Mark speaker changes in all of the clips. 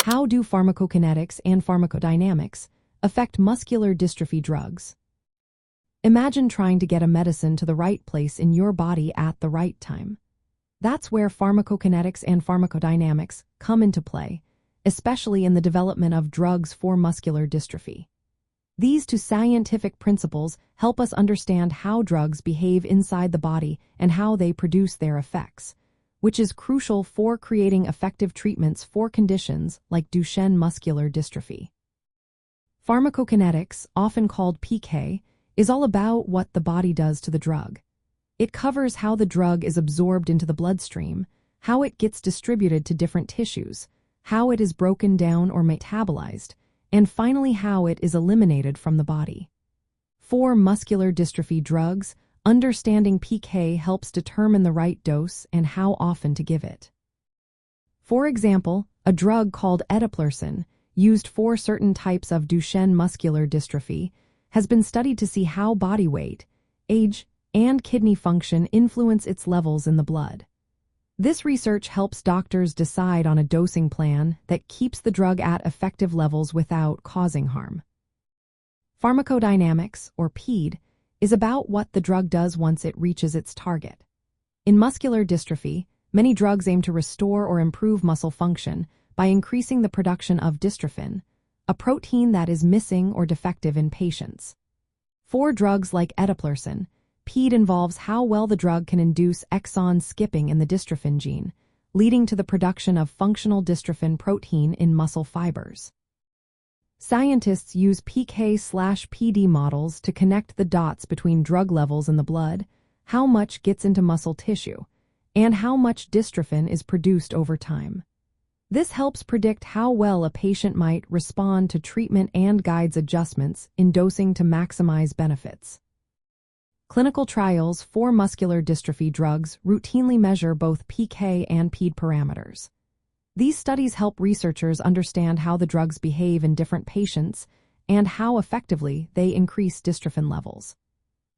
Speaker 1: How do pharmacokinetics and pharmacodynamics affect muscular dystrophy drugs? Imagine trying to get a medicine to the right place in your body at the right time. That's where pharmacokinetics and pharmacodynamics come into play, especially in the development of drugs for muscular dystrophy. These two scientific principles help us understand how drugs behave inside the body and how they produce their effects, which is crucial for creating effective treatments for conditions like Duchenne Muscular Dystrophy. Pharmacokinetics, often called PK, is all about what the body does to the drug. It covers how the drug is absorbed into the bloodstream, how it gets distributed to different tissues, how it is broken down or metabolized, and finally how it is eliminated from the body. For muscular dystrophy drugs, understanding PK helps determine the right dose and how often to give it. For example, a drug called eteplirsen, used for certain types of Duchenne muscular dystrophy, has been studied to see how body weight, age, and kidney function influence its levels in the blood. This research helps doctors decide on a dosing plan that keeps the drug at effective levels without causing harm. Pharmacodynamics, or PED, is about what the drug does once it reaches its target. In muscular dystrophy, many drugs aim to restore or improve muscle function by increasing the production of dystrophin, a protein that is missing or defective in patients. For drugs like eteplirsen, PED involves how well the drug can induce exon skipping in the dystrophin gene, leading to the production of functional dystrophin protein in muscle fibers. Scientists use PK/PD models to connect the dots between drug levels in the blood, how much gets into muscle tissue, and how much dystrophin is produced over time. This helps predict how well a patient might respond to treatment and guides adjustments in dosing to maximize benefits. Clinical trials for muscular dystrophy drugs routinely measure both PK and PED parameters. These studies help researchers understand how the drugs behave in different patients and how effectively they increase dystrophin levels.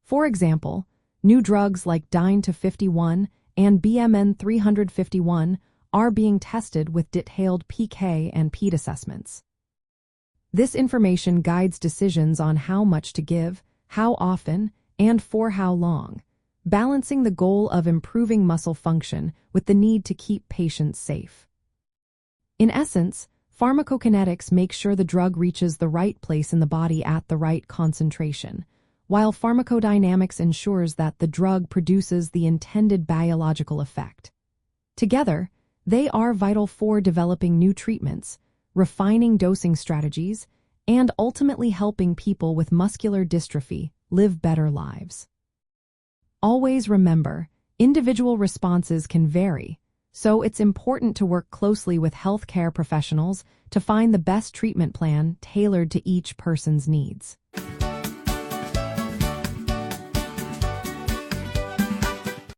Speaker 1: For example, new drugs like DYNE-251 and BMN 351 are being tested with detailed PK and PED assessments. This information guides decisions on how much to give, how often, and for how long, balancing the goal of improving muscle function with the need to keep patients safe. In essence, pharmacokinetics makes sure the drug reaches the right place in the body at the right concentration, while pharmacodynamics ensures that the drug produces the intended biological effect. Together, they are vital for developing new treatments, refining dosing strategies, and ultimately helping people with muscular dystrophy live better lives. Always remember, individual responses can vary, so it's important to work closely with healthcare professionals to find the best treatment plan tailored to each person's needs.